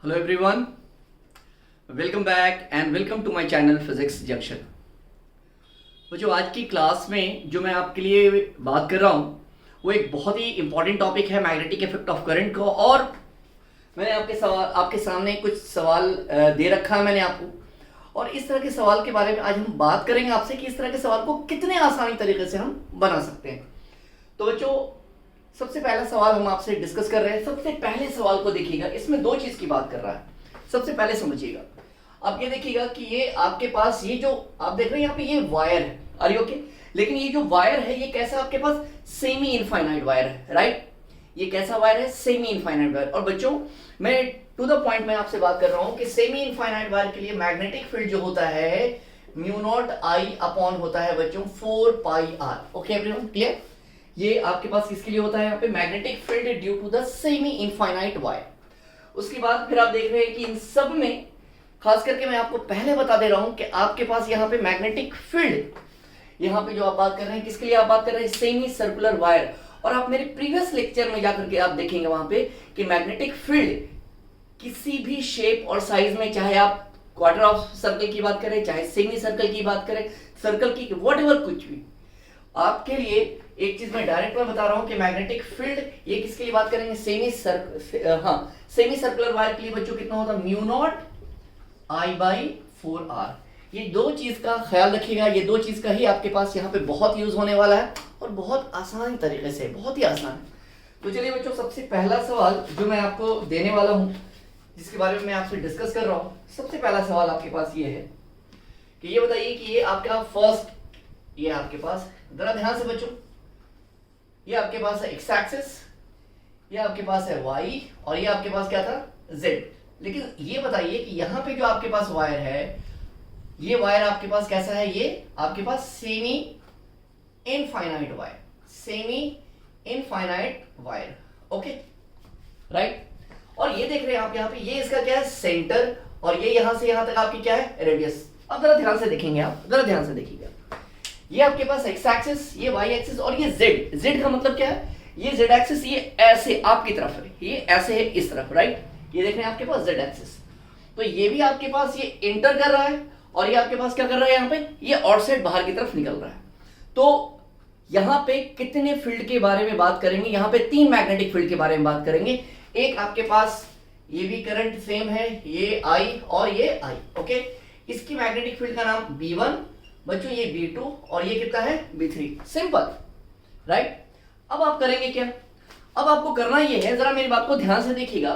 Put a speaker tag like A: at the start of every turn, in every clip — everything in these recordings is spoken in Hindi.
A: Hello everyone, welcome back and welcome to my channel physics junction. तो जो आज की क्लास में जो मैं आपके लिए बात कर रहा हूँ वो एक बहुत ही इंपॉर्टेंट टॉपिक है, मैग्नेटिक इफेक्ट ऑफ करंट को। और मैंने आपके सामने कुछ सवाल दे रखा है मैंने आपको, और इस तरह के सवाल के बारे में आज हम बात करेंगे आपसे कि इस तरह के सवाल को कितने आसानी तरीके से हम बना सकते हैं। तो बच्चों, सबसे पहला सवाल हम आपसे डिस्कस कर रहे हैं। सबसे पहले सवाल को देखिएगा, इसमें दो चीज की बात कर रहा है। सबसे पहले समझिएगा, आप ये देखिएगा कि ये आपके पास ये जो आप देख रहे हैं यहाँ पे ये वायर है, आर यू ओके? लेकिन ये जो वायर है ये कैसा आपके पास सेमी इनफाइनाइट वायर है, राइट? ये कैसा वायर है? Semi infinite wire. और बच्चों, मैं टू द पॉइंट में आपसे बात कर रहा हूं कि सेमी इनफाइनाइट वायर के लिए मैग्नेटिक फील्ड जो होता है म्यू नॉट आई अपॉन होता है बच्चों 4 pi r. Okay everyone, clear? ये आपके पास किसके लिए होता है? यहाँ पे magnetic field due to the semi infinite wire. उसके बाद फिर आप देख रहे हैं कि इन सब में खास करके मैं आपको पहले बता दे रहा हूं कि आपके पास यहाँ पे मैग्नेटिक फील्ड, यहाँ पे जो आप बात कर रहे हैं किसके लिए आप बात कर रहे हैं? Semi circular wire. और आप मेरे प्रीवियस लेक्चर में जाकर के आप देखेंगे वहां पे कि मैग्नेटिक फील्ड किसी भी शेप और साइज में, चाहे आप क्वार्टर ऑफ सर्कल की बात करें, चाहे सेमी सर्कल की बात करें, सर्कल की, व्हाटएवर, कुछ भी आपके लिए एक चीज मैं डायरेक्ट में बता रहा हूं कि मैग्नेटिक फील्ड ये किसके लिए बात करेंगे? सेमी सर्कुलर वायर के लिए बच्चों कितना होता है? Mu naught I by 4 r. ये दो चीज का ख्याल रखिएगा, ये दो चीज का ही आपके पास यहाँ पे बहुत यूज होने वाला है और बहुत आसान तरीके से, बहुत ही आसान। तो चलिए बच्चों, सबसे पहला सवाल जो मैं आपको देने वाला हूं, जिसके बारे में मैं आपसे डिस्कस कर रहा हूं, सबसे पहला सवाल आपके पास ये है कि ये बताइए कि ये आपका फर्स्ट, ये आपके पास, जरा ध्यान से बच्चों, ये आपके पास है एक्स एक्सिस, ये आपके पास है वाई, और ये आपके पास क्या था? जेड। लेकिन ये बताइए कि यहां पे जो आपके पास वायर है, ये वायर आपके पास कैसा है? ये आपके पास semi infinite wire, semi infinite wire. Okay, right? और ये देख रहे हैं आप यहाँ पे, ये इसका क्या है? सेंटर, और ये यहां से यहां तक आपकी क्या है? रेडियस। अब जरा ध्यान से देखेंगे, आप जरा ध्यान से देखिएगा, ये आपके पास एक्स एक्सिस, ये वाई एक्सिस, और ये जेड। जेड का मतलब क्या है? ये जेड एक्सिस ये ऐसे आपकी तरफ है, ये ऐसे है इस तरफ, राइट? ये देख रहे हैं आपके पास जेड एक्सिस। तो ये भी आपके पास ये इंटर कर रहा है, और ये आपके पास क्या कर रहा है? यहाँ पे ये आउटसाइड बाहर की तरफ निकल रहा है। तो यहाँ पे कितने फील्ड के बारे में बात करेंगे? यहाँ पे 3 मैग्नेटिक फील्ड के बारे में बात करेंगे। एक आपके पास ये भी करंट सेम है, ये आई और ये आई। ओके, इसकी मैग्नेटिक फील्ड का नाम B1 बच्चों, ये B2, और ये कितना है? B3। Simple, right? अब आप करेंगे क्या? अब आपको करना ये है, जरा मेरी बात को ध्यान से देखिएगा,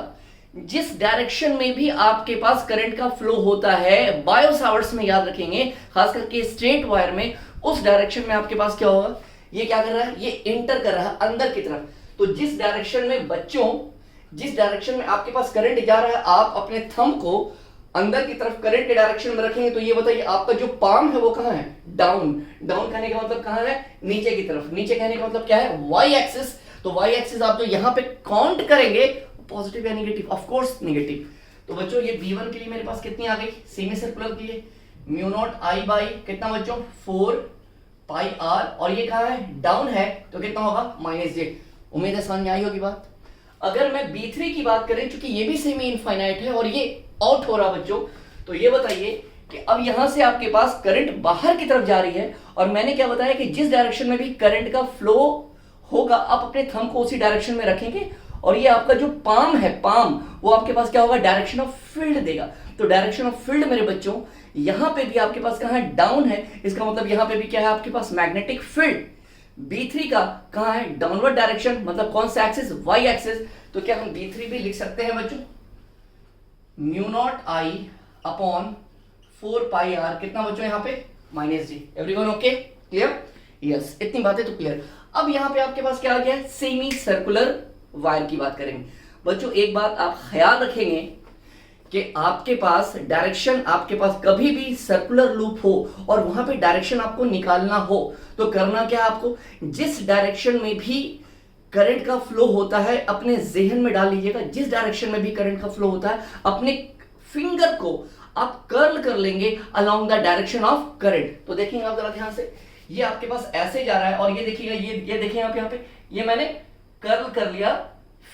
A: जिस डायरेक्शन में भी आपके पास करंट का फ्लो होता है, बायो सावर्ट्स में याद रखेंगे, खास करके स्ट्रेट वायर में, उस डायरेक्शन में आपके पास क्या होगा? ये क्या कर रहा है? ये इंटर कर रहा है अंदर की तरफ। तो जिस डायरेक्शन में बच्चों, जिस डायरेक्शन में आपके पास करंट जा रहा है, आप अपने थंब को अंदर की तरफ करंट के डायरेक्शन में रखेंगे, तो ये बताइए आपका जो पाम है वो कहां है? डाउन। डाउन कहने का मतलब कहां है? नीचे की तरफ। नीचे कहने का मतलब क्या है? Y axis. तो वाई एक्सिस आप जो यहां पे काउंट करेंगे, पॉजिटिव या नेगेटिव? Of course negative. तो बच्चों ये B1 के लिए मेरे पास कितनी आ गई? सेमी सर्कुलर के लिए म्यू नॉट आई बाई कितना बच्चों? 4 पाई आर, और ये कहां है? डाउन है, तो कितना होगा? -j। उम्मीद है समझ में आई होगी बात। अगर मैं B3 की बात करें, क्योंकि ये भी सेमी इनफाइनाइट है और ये आउट हो रहा बच्चों, तो ये बताइए कि अब यहां से आपके पास करंट बाहर की तरफ जा रही है, और मैंने क्या बताया कि जिस डायरेक्शन में भी करंट का फ्लो होगा, आप अपने थंब को उसी डायरेक्शन में रखेंगे, और ये आपका जो पाम है, पाम, वो आपके पास क्या होगा? डायरेक्शन ऑफ फील्ड देगा। तो डायरेक्शन ऑफ फील्ड मेरे बच्चों यहां पे भी आपके पास कहां है? डाउन है। इसका मतलब यहां पे भी क्या है आपके पास? Magnetic field. B3 का कहां है? डाउनवर्ड डायरेक्शन, मतलब कौन सा एक्सिस? Y axis. तो क्या हम B3 भी लिख सकते हैं बच्चों? Mu naught I upon 4 pi r, कितना बच्चों यहाँ पे? -j। Everyone okay, clear? Yes, इतनी बातें तो क्लियर। अब यहाँ पे आपके पास क्या आ गया? सेमी सर्कुलर वायर की बात करेंगे बच्चों। एक बात आप ख्याल रखेंगे कि आपके पास डायरेक्शन, आपके पास कभी भी सर्कुलर लूप हो और वहां पे डायरेक्शन आपको निकालना हो, तो करना क्या है आपको? जिस डायरेक्शन में भी करंट का फ्लो होता है, अपने जहन में डाल लीजिएगा, जिस डायरेक्शन में भी करंट का फ्लो होता है, अपने फिंगर को आप कर्ल कर लेंगे along the direction of current. तो देखिए आप जरा ध्यान से, ये आपके पास ऐसे जा रहा है, और ये देखिएगा, ये देखिए आप यहाँ पे, ये मैंने कर्ल कर लिया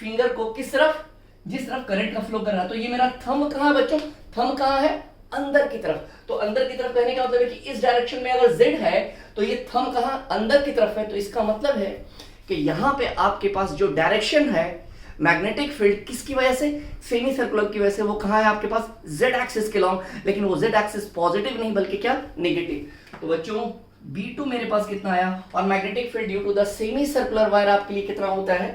A: फिंगर को किस तरफ? जिस तरफ करंट का फ्लो कर रहा है। तो ये मेरा थंब कहाँ है बच्चों, थंब कहाँ है, अंदर की तरफ। तो अंदर की तरफ कहने का मतलब है कि इस डायरेक्शन में अगर z है तो ये थंब कहाँ, अंदर की तरफ है। तो इसका मतलब है कि यहां पे आपके पास जो डायरेक्शन है मैग्नेटिक फील्ड किसकी वजह से, सेमी सर्कुलर की वजह से, वो कहाँ है आपके पास, z एक्सिस के लॉन्ग। लेकिन वो z एक्सिस पॉजिटिव नहीं बल्कि क्या, नेगेटिव। तो बच्चों B2 मेरे पास कितना आया, और magnetic field due to the semi circular wire आपके लिए कितना होता है,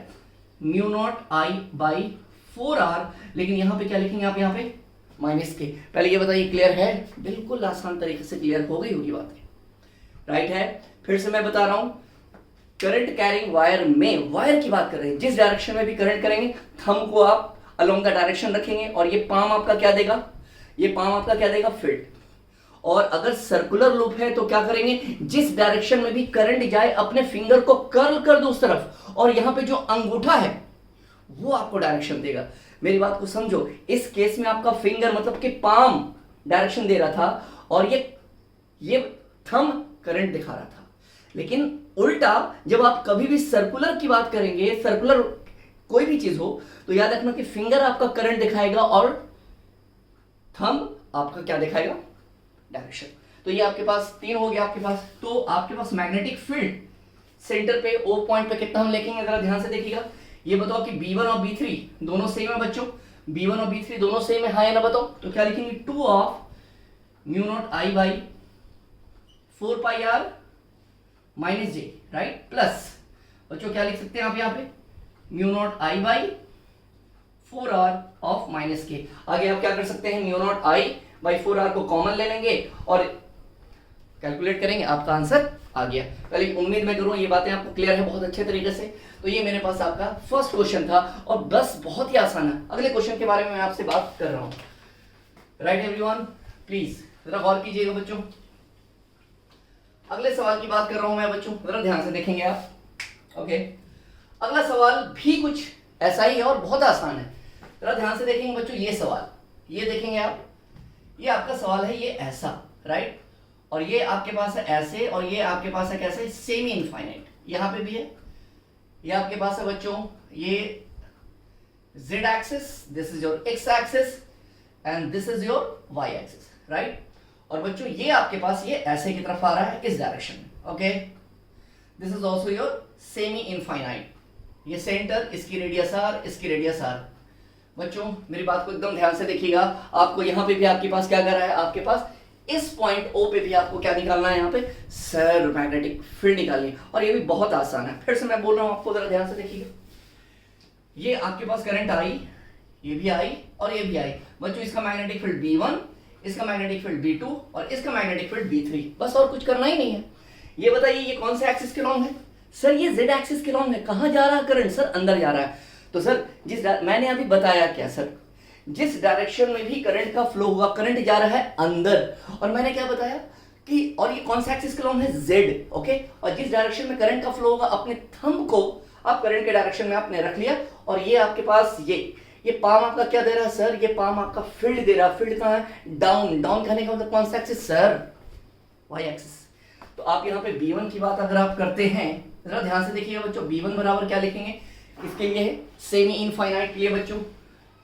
A: mu naught I by 4r। लेकिन यहां पे क्या लिखेंगे आप, यहां पे माइनस के। पहले ये बताइए क्लियर है, बिल्कुल आसान तरीके से क्लियर हो गई होगी बात, राइट है। फिर से मैं बता रहा हूं, करंट कैरिंग वायर में, वायर की बात कर रहे हैं, जिस डायरेक्शन में भी करंट करेंगे थंब को आप अलोंग का डायरेक्शन रखेंगे और ये पाम आपका क्या देगा, ये पाम आपका क्या देगा, फील्ड। और अगर सर्कुलर लूप है तो क्या करेंगे, जिस डायरेक्शन में भी करंट जाए अपने फिंगर को कर्ल कर दो उस तरफ, और यहां पे जो अंगूठा है वो आपको डायरेक्शन देगा। मेरी बात को समझो, इस केस में आपका फिंगर मतलब कि पाम डायरेक्शन दे रहा था और ये थंब करंट दिखा रहा था। लेकिन उल्टा जब आप कभी भी सर्कुलर की बात करेंगे, सर्कुलर कोई भी चीज हो, तो याद रखना कि फिंगर आपका करंट दिखाएगा और थंब आपका क्या दिखाएगा, डायरेक्शन। तो ये आपके पास 3 हो गया आपके पास। तो आपके पास मैग्नेटिक फील्ड सेंटर पे O पॉइंट पे कितना हम लिखेंगे, जरा ध्यान से देखिएगा। ये बताओ कि B1 और B3 दोनों सेम है बच्चों, B1 और B3 दोनों सेम है, हाँ या ना बताओ। तो क्या लिखेंगे, 2 of mu naught I by 4 pi r minus j, right, plus बच्चों क्या लिख सकते हैं आप यहाँ पे, mu naught I by 4r of minus k. आगे आप क्या कर सकते हैं, mu naught I by 4r को कॉमन ले लेंगे और कैलकुलेट करेंगे, आपका आंसर आ गया। पहले उम्मीद मैं करूं ये बातें आपको क्लियर है बहुत अच्छे तरीके से। तो ये मेरे पास आपका फर्स्ट क्वेश्चन था और बस बहुत ही आसान है। अगले क्वेश्चन के बारे में मैं आपसे बात कर रहा हूं, राइट एवरीवन, प्लीज जरा गौर कीजिएगा बच्चों। अगले सवाल की बात कर रहा हूं मैं बच्चों, जरा ध्यान से देखेंगे आप, ओके। अगला सवाल भी कुछ ऐसा ही है और बहुत आसान है, जरा ध्यान से देखेंगे बच्चों। ये सवाल, ये देखेंगे आप, ये आपका सवाल है, ये ऐसा, राइट, और ये आपके पास है ऐसे, और ये आपके पास है कैसे, सेमी इनफाइनाइट, यहां पे भी है। ये आपके पास है बच्चों, ये z axis, this is your x axis and this is your y axis, right. और बच्चों ये आपके पास ये ऐसे की तरफ आ रहा है इस डायरेक्शन में, okay. This is also your semi infinite, ये सेंटर, इसकी रेडियस r, इसकी रेडियस r। बच्चों मेरी बात को एकदम ध्यान से देखिएगा, आपको यहां पे भी आपके पास क्या कर रहा है, आपके पास इस पॉइंट O पे भी आपको क्या निकालना है, यहाँ पे सर मैग्नेटिक फील्ड निकालनी है, और ये भी बहुत आसान है। फिर से मैं बोल रहा हूं आपको, जरा ध्यान से देखिएगा। ये आपके पास करंट आई, ये भी आई और ये भी आई। बच्चों इसका मैग्नेटिक फील्ड B1, इसका मैग्नेटिक फील्ड B2 और इसका मैग्नेटिक फील्ड B3, बस और कुछ करना ही नहीं है। ये बताइए ये कौन से एक्सिस के लॉन्ग है, सर ये Z एक्सिस के लॉन्ग है। कहां जा रहा है करंट, सर अंदर जा रहा है। तो सर मैंने अभी बताया क्या सर, जिस डायरेक्शन में भी करंट का फ्लो होगा, करंट जा रहा है अंदर, और मैंने क्या बताया कि, और ये कौन सा एक्सिस के लॉन्ग है, Z, ओके। और जिस डायरेक्शन में करंट का फ्लो होगा, अपने थंब को आप करंट के डायरेक्शन में आपने रख लिया, और ये आपके पास ये पाम आपका क्या दे रहा है सर, ये पाम आपका फील्ड दे रहा है। फील्ड कहां है, डाउन, डाउन कहने का मतलब कौन सा एक्सिस सर, Y एक्सिस। तो आप यहाँ पे B1 की बात अगर आप करते हैं, जरा ध्यान से देखिएगा बच्चों, B1 बराबर क्या लिखेंगे, इसके लिए है सेमी इनफाइनाइट के लिए बच्चों,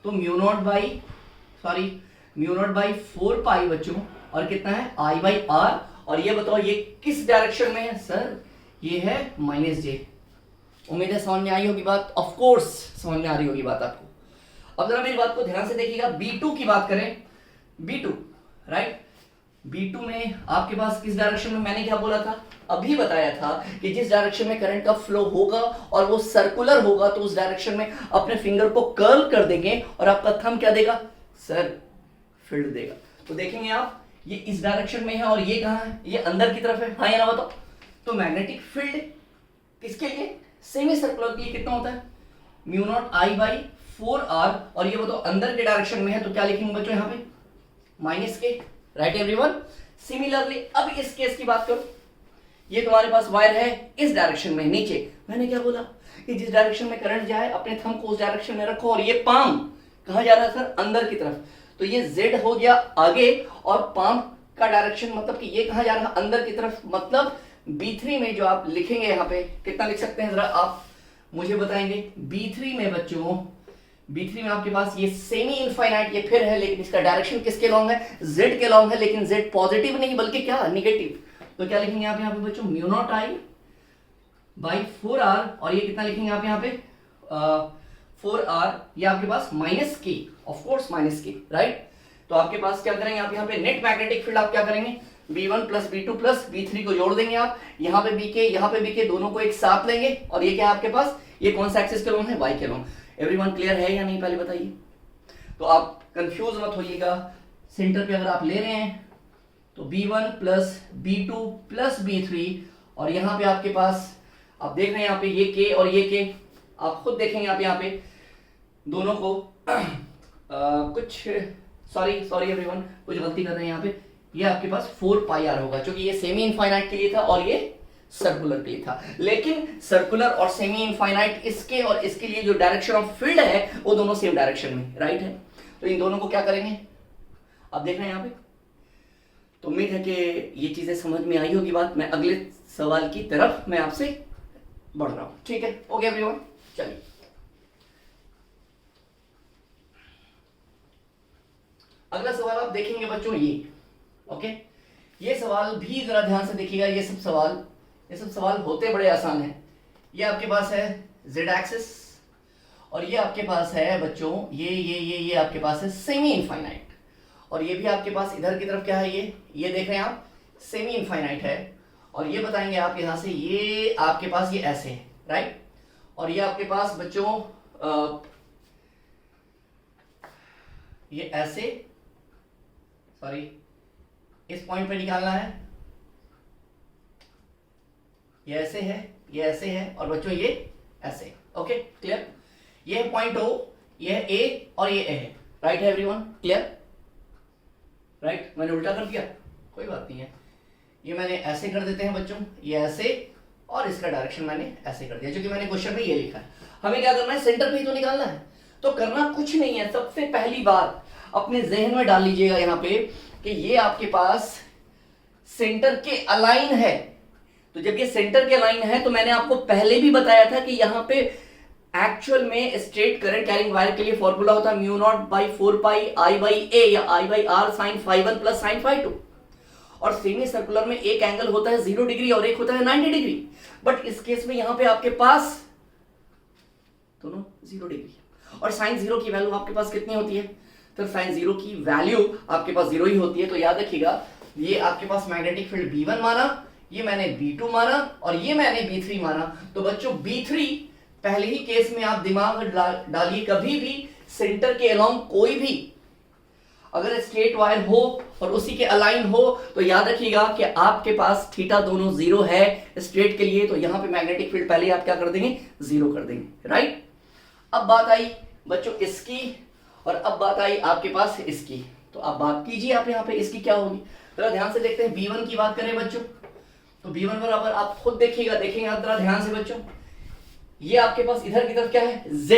A: तो म्यू नॉट बाई 4 पाई बच्चों, और कितना है I बाई R। और ये बताओ ये किस डायरेक्शन में है सर, ये है माइनस जे। उम्मीद है समझ में आई होगी बात, ऑफ कोर्स समझ में आ रही होगी बात आपको। अब जरा मेरी बात को ध्यान से देखिएगा, B2 की बात करें, B2, राइट, B2 में आपके पास किस डायरेक्शन में, मैंने क्या बोला था, अभी बताया था कि जिस डायरेक्शन में करंट का फ्लो होगा और वो सर्कुलर होगा, तो उस डायरेक्शन में अपने फिंगर को कर्ल कर देंगे और आपका थंब क्या देगा सर, फील्ड देगा। तो देखेंगे आप, ये इस डायरेक्शन में है और ये कहां है, ये अंदर की तरफ है, हाँ या ना बताओ। तो मैग्नेटिक फील्ड किसके लिए, सेमी सर्कुलर के लिए कितना होता है, mu naught I by 4r, और ये बताओ अंदर के डायरेक्शन में है, तो क्या लिखेंगे बच्चों यहाँ पे माइनस के, राइट एवरीवन। सिमिलरली अब इस केस की बात करो, ये तुम्हारे पास वायर है इस डायरेक्शन में नीचे, मैंने क्या बोला कि जिस डायरेक्शन में करंट जाए अपने थंब को उस डायरेक्शन में रखो, और ये पाम कहां जा रहा है सर, अंदर की तरफ। तो ये Z हो गया आगे, और पाम का डायरेक्शन मतलब कि ये कहां जा रहा है, अंदर की तरफ। मतलब B3 में जो आप लिखेंगे यहाँ पे कितना लिख सकते हैं, जरा आप मुझे बताएंगे। B3 में बच्चों B3 में आपके पास ये सेमी इनफाइनाइट ये फिर है, लेकिन इसका डायरेक्शन किसके लॉन्ग है, Z के लॉन्ग है, लेकिन Z पॉजिटिव नहीं बल्कि क्या निगेटिव। तो क्या लिखेंगे आप यहाँ पे बच्चों, mu naught I by 4r, और ये कितना लिखेंगे आप यहाँ पे 4r, ये आपके पास माइनस के, ऑफ कोर्स माइनस के, राइट। तो आपके पास क्या करेंगे आप यहाँ पे नेट मैग्नेटिक फील्ड आप क्या करेंगे, B1 plus B2 plus B3 को जोड़ देंगे आप, यहाँ पे BK यहाँ पे BK दोनों को एक साथ लेंगे, और ये क्या है आपके पास, ये कौन सा एक्सिस के लॉन्ग है, Y के लॉन्ग। एवरीवन क्लियर है या नहीं पहले बताइए। तो आप कंफ्यूज मत होइएगा, सेंटर पे अगर आप ले रहे हैं तो B1 plus B2 plus B3, और यहाँ पे आपके पास आप देख रहे हैं यहाँ पे ये K और ये K, आप खुद देखेंगे आप यहाँ पे दोनों को कुछ सॉरी एवरीवन, कुछ गलती कर रहे हैं यहाँ पे, ये आपके पास 4 पाई आर होगा, क्योंकि ये सेमी इनफाइनाइट के लिए था और ये सर्कुलर के लिए था। लेकिन सर्कुलर और सेमी इनफाइनाइट इसके और इसके लिए जो डायरेक्शन ऑफ फील्ड है वो दोनों सेम डायरेक्शन में, राइट है। तो इन दोनों को क्या करेंगे आप देख रहे हैं यहाँ पे। तो उम्मीद है कि ये चीजें समझ में आई होगी बात। मैं अगले सवाल की तरफ मैं आपसे बढ़ रहा हूं, ठीक है। ओके एवरीवन, चलिए अगला सवाल आप देखेंगे बच्चों, ये ओके, ये सवाल भी जरा ध्यान से देखिएगा। ये सब सवाल होते बड़े आसान हैं। ये आपके पास है z एक्सिस, और ये आपके पास है बच्चों ये आपके पास है सेमी इनफाइनाइट, और ये भी आपके पास इधर की तरफ क्या है, ये देख रहे हैं आप सेमी इनफाइनाइट है, और ये बताएंगे आप यहां से ये आपके पास ये ऐसे है, राइट। और ये आपके पास बच्चों ये ऐसे, सॉरी इस पॉइंट पे निकालना है, ये ऐसे है, ये ऐसे है, और बच्चों ये ऐसे, ओके क्लियर। ये है पॉइंट O, ये है A और ये A है, राइट है एवरीवन, क्लियर, राइट। मैंने उल्टा कर दिया, कोई बात नहीं है, ये मैंने ऐसे कर देते हैं बच्चों, ये ऐसे, और इसका डायरेक्शन मैंने ऐसे कर दिया, क्योंकि मैंने क्वेश्चन में ये लिखा है। हमें क्या करना है, सेंटर पे ही तो निकालना है। तो करना कुछ नहीं है, सबसे पहली बात अपने जहन में डाल लीजिएगा यहाँ पे कि ये आपके पास सेंटर के अलाइन है। तो जब ये सेंटर के अलाइन है तो मैंने आपको पहले भी बताया था कि यहाँ पे एक्चुअल में स्ट्रेट करंट कैरिंग वायर के लिए फॉर्मूला होता है mu naught by 4 pi I by A या I by R sine phi 1 plus sine phi 2। और सेमी सर्कुलर में एक एंगल होता है 0 डिग्री और एक होता है 90 डिग्री, बट इस केस में यहां पे आपके पास दोनों 0 डिग्री, और साइन 0 की वैल्यू आपके पास कितनी होती है, तो साइन 0 की वैल्यू आपके पास 0 ही होती है। तो याद रखिएगा, ये आपके पास मैग्नेटिक फील्ड B1 माना, ये मैंने B2 माना, और ये मैंने B3 माना। तो बच्चों B3 पहले ही केस में आप दिमाग डालिए, कभी भी सेंटर के अलोंग कोई भी अगर स्ट्रेट वायर हो और उसी के अलाइन हो तो याद रखिएगा कि आपके पास थीटा दोनों 0 है स्ट्रेट के लिए, तो यहां पे मैग्नेटिक फील्ड पहले आप क्या कर देंगे, 0 कर देंगे, राइट। अब बात आई बच्चों इसकी, और अब बात आई आपके पास इसकी। तो अब बात कीजिए आप यहाँ पे इसकी क्या होगी, जरा ध्यान से देखते हैं। B1 की बात करें बच्चों, तो B1 बराबर आप खुद देखेंगे आप जरा ध्यान से बच्चों, ये आपके पास इधर की तरफ क्या है, Z।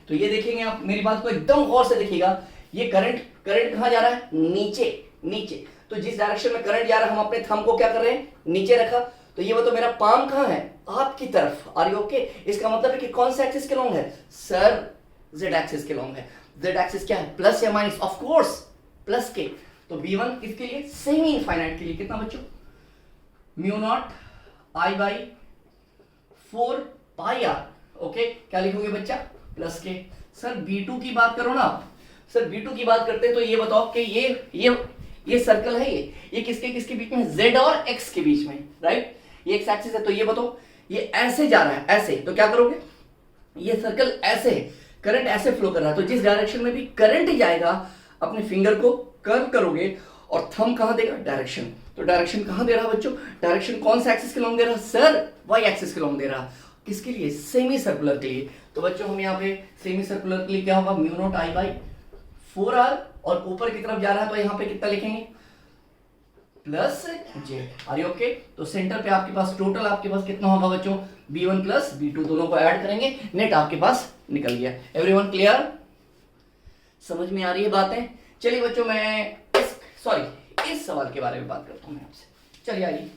A: तो ये देखेंगे आप, मेरी बात को एकदम गौर से देखिएगा, ये करंट कहां जा रहा है, नीचे। तो जिस डायरेक्शन में करंट जा रहा है हम अपने थंब को क्या कर रहे हैं, नीचे रखा। तो ये तो मेरा पाम कहां है, आपकी तरफ। Are you okay? इसका मतलब है कि कौन से एक्सिस के लॉन्ग है, सर Z एक्सिस के लॉन्ग है। Z एक्सिस क्या है, प्लस या माइनस, ऑफ कोर्स प्लस के। तो B1 किसके लिए, सेमी इनफाइनाइट के लिए कितना बच्चों, mu naught I by 4 pi r. Okay, क्या लिखोगे बच्चा, प्लस के। सर B2 की बात करो ना आप, सर B2 की बात करते हैं तो ये बताओ कि ये सर्कल है, ये किसके बीच में, Z और X के बीच में, राइट। ये X एक्सिस है, तो ये बताओ ये ऐसे जा रहा है, ऐसे, तो क्या करोगे, ये सर्कल ऐसे है, करंट ऐसे फ्लो कर रहा है, तो जिस डायरेक्शन में भी करंट जाएगा अपने फिंगर को कर्व करोगे, और थंब कहां देगा, डायरेक्शन। तो डायरेक्शन कहां दे रहा बच्चों, डायरेक्शन कौन सा एक्सिस के लॉन्ग दे रहा, सर Y एक्सिस के लॉन्ग दे रहा। किसके लिए, सेमी सर्कुलर के लिए। तो बच्चों हम यहाँ पे सेमी सर्कुलर के लिए क्या होगा, mu naught I by 4r, और ऊपर की तरफ जा रहा है तो यहाँ पे कितना लिखेंगे, plus J। Are you okay? तो सेंटर पे आपके पास टोटल आपके पास कितना होगा बच्चों, B1 प्लस B2, दोनों को ऐड करेंगे, नेट आपके पास निकल गया। एवरीवन क्लियर, समझ में आ रही है बातें। चलिए बच्चों मैं इस सवाल के बारे में बात करता हूं मैं आपसे। चलिए आइए,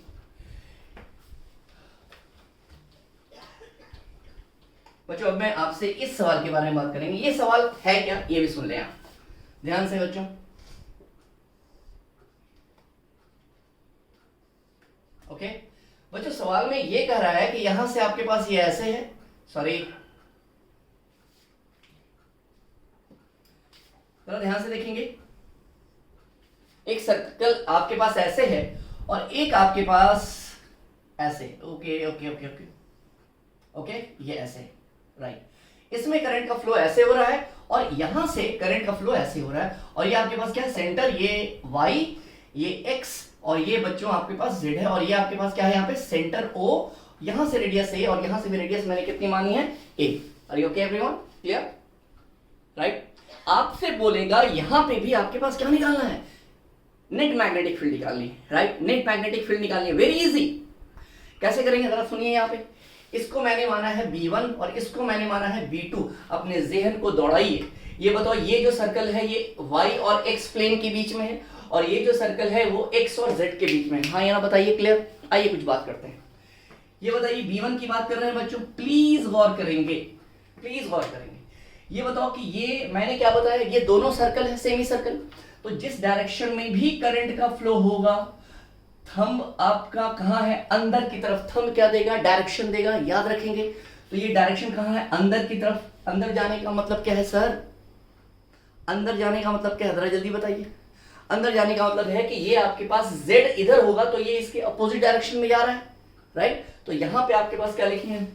A: बच्चों अब मैं आपसे इस सवाल के बारे में बात करेंगे। ये सवाल है क्या, ये भी सुन लें आप ध्यान से बच्चों। ओके बच्चों, सवाल में ये कह रहा है कि यहां से आपके पास ये ऐसे है, सॉरी जरा ध्यान से देखेंगे, एक सर्कल आपके पास ऐसे है और एक आपके पास ऐसे। Okay okay okay okay okay, ये ऐसे, राइट। इसमें करंट का फ्लो ऐसे हो रहा है और यहां से करंट का फ्लो ऐसे हो रहा है, और ये आपके पास क्या है, सेंटर, ये y, ये x, और ये बच्चों आपके पास z है, और ये आपके पास क्या है, यहाँ पे सेंटर o, यहां से रेडियस a और यहां से भी रेडियस मैंने कितनी मानी है, a। Are you okay everyone, clear, right. आपसे बोलेगा यहां पे भी आपके पास क्या निकालना है, नेट मैग्नेटिक फील्ड निकालनी है, राइट। नेट मैग्नेटिक फील्ड निकालनी है, वेरी इजी। कैसे करेंगे जरा सुनिए, यहाँ पे इसको मैंने माना है B1 और इसको मैंने माना है B2। अपने जहन को दौड़ाइए, ये बताओ ये जो सर्कल है ये y और x प्लेन के बीच में है, और ये जो सर्कल है वो x और z के बीच में है। हाँ या ना बताइए, क्लियर। आइए कुछ बात करते हैं। ये बताइए B1 की बात कर रहे हैं बच्चों, प्लीज गौर करेंगे, प्लीज गौर करेंगे। ये बताओ कि ये मैंने क्या बताया, ये दोनों सर्कल है, सेमी सर्कल, तो जिस डायरेक्शन में भी करंट का फ्लो होगा, थंब आपका कहां है, अंदर की तरफ। थंब क्या देगा, डायरेक्शन देगा, याद रखेंगे। तो ये डायरेक्शन कहां है, अंदर की तरफ। अंदर जाने का मतलब क्या है सर, अंदर जाने का मतलब क्या है, जरा जल्दी बताइए। अंदर जाने का मतलब है कि ये आपके पास z इधर होगा तो ये इसके अपोजिट डायरेक्शन में जा रहा है, राइट। तो यहां पे आपके पास क्या लिखे हैं,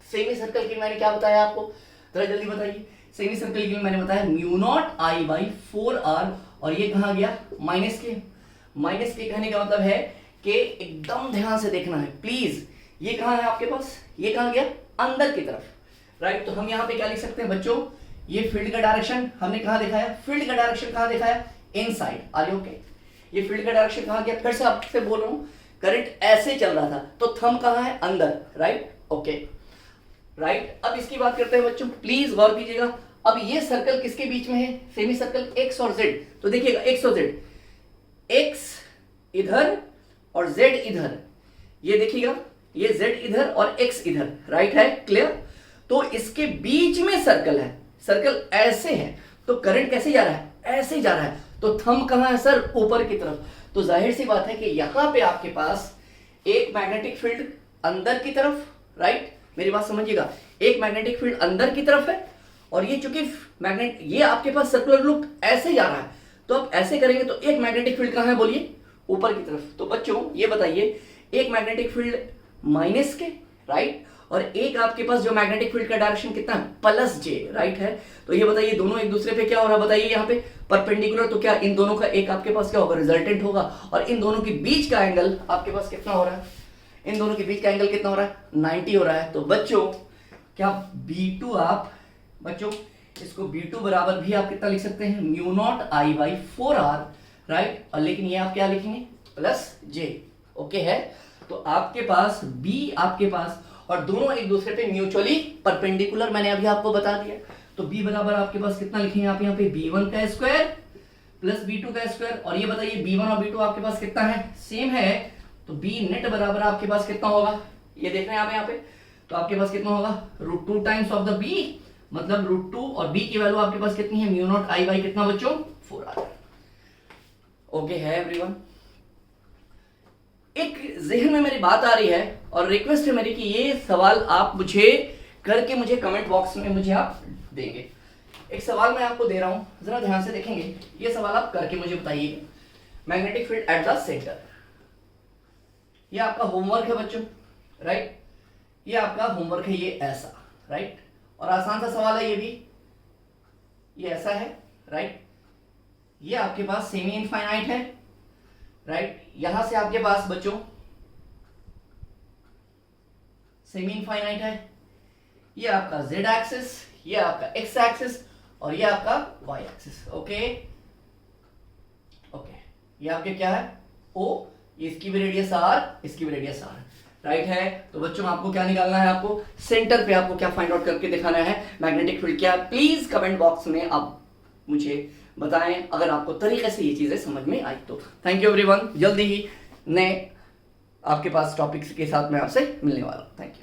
A: सेमी सर्कल के मैंने क्या बताया आपको, जरा जल्दी बताइए। सेमी सर्कल के लिए मैंने बताया mu naught I by 4r, और ये कहां गया, माइनस के। माइनस के कहने का मतलब है कि एकदम ध्यान से देखना है प्लीज, ये कहां है आपके पास, ये कहां गया, अंदर की तरफ, राइट। तो हम यहां पे क्या लिख सकते हैं बच्चों, ये फील्ड का डायरेक्शन हमने कहां दिखाया, फील्ड का डायरेक्शन कहां दिखाया, इनसाइड। Are you okay. ये फील्ड का डायरेक्शन कहां गया, फिर से आपसे बोल रहा हूं, करंट ऐसे चल रहा था तो थंब कहां है, अंदर, राइट, ओके, राइट। अब इसकी बात करते हैं बच्चों, प्लीज गौर कीजिएगा। अब ये सर्कल किसके बीच में है, सेमी सर्कल x और z। तो देखिएगा x और z, x इधर और z इधर, ये देखिएगा, ये z इधर और x इधर, राइट है, क्लियर। तो इसके बीच में सर्कल है, सर्कल ऐसे है, तो करंट कैसे जा रहा है, ऐसे जा रहा है। तो थंब कहां है सर, ऊपर की तरफ। तो जाहिर सी बात है कि यहां पे आपके पास एक मैग्नेटिक फील्ड अंदर की तरफ, राइट, मेरी बात समझिएगा, एक मैग्नेटिक फील्ड अंदर की तरफ है, और ये चूंकि मैग्नेट, ये आपके पास सर्कुलर लूप ऐसे जा रहा है, तो आप ऐसे करेंगे तो एक मैग्नेटिक फील्ड कहां है, बोलिए, ऊपर की तरफ। तो बच्चों ये बताइए, एक मैग्नेटिक फील्ड माइनस के, राइट, और एक आपके पास जो मैग्नेटिक फील्ड का डायरेक्शन कितना है, प्लस जे, राइट है। तो ये बताइए दोनों एक दूसरे पे क्या हो रहा है, बताइए यहाँ पे परपेंडिकुलर, तो क्या इन दोनों का एक आपके पास क्या होगा, रिजल्टेंट होगा, और इन दोनों के बीच का एंगल आपके पास कितना हो रहा है, इन दोनों के बीच का एंगल कितना हो रहा है, 90 हो रहा है। तो बच्चों क्या B2 आप, बच्चों इसको B2 बराबर भी आप कितना लिख सकते हैं, mu naught I by 4r, right, और लेकिन ये आप क्या लिखेंगे, प्लस j, ओके है। तो आपके पास B आपके पास, और दोनों एक दूसरे पे म्यूचुअली परपेंडिकुलर, मैंने अभी आपको बता दिया। तो B बराबर आपके पास कितना लिखेंगे आप यहाँ पे, B1 का स्क्वायर प्लस B2 का स्क्वायर, और ये बताइए B1 और B2 आपके पास कितना है, सेम है। तो B नेट बराबर आपके पास कितना होगा, ये देख रहे हैं आप यहाँ पे, तो आपके पास कितना होगा, √2 टाइम्स ऑफ द B, मतलब √2, और B की वैल्यू आपके पास कितनी है, म्यू नॉट आई बाई कितना बच्चों, 4r। ओके है एवरीवन। एक जहन में मेरी बात आ रही है और रिक्वेस्ट है मेरी कि ये सवाल आप मुझे करके मुझे कमेंट बॉक्स में मुझे आप देंगे। एक सवाल मैं आपको दे रहा हूं, जरा ध्यान से देखेंगे, ये सवाल आप करके मुझे बताइए। Magnetic field at the centre, ये आपका होमवर्क है बच्चों, राइट, ये आपका होमवर्क है, ये ऐसा, राइट, और आसान सा सवाल है ये भी, ये ऐसा है, राइट, ये आपके पास सेमी इनफाइनाइट है, राइट, यहां से आपके पास बच्चों सेमी इनफाइनाइट है, ये आपका z एक्सिस, ये आपका x एक्सिस, और ये आपका y एक्सिस, ओके ओके। ये आपके क्या है, O, इसकी भी रेडियस r, इसकी भी रेडियस r, राइट है। तो बच्चों आपको क्या निकालना है, आपको सेंटर पे आपको क्या फाइंड आउट करके दिखाना है, मैग्नेटिक फील्ड क्या है। प्लीज कमेंट बॉक्स में आप मुझे बताएं अगर आपको तरीके से ये चीजें समझ में आई तो। थैंक यू एवरीवन, जल्दी ही नए आपके पास टॉपिक्स के साथ मैं आपसे मिलने वाला हूं। Thank you.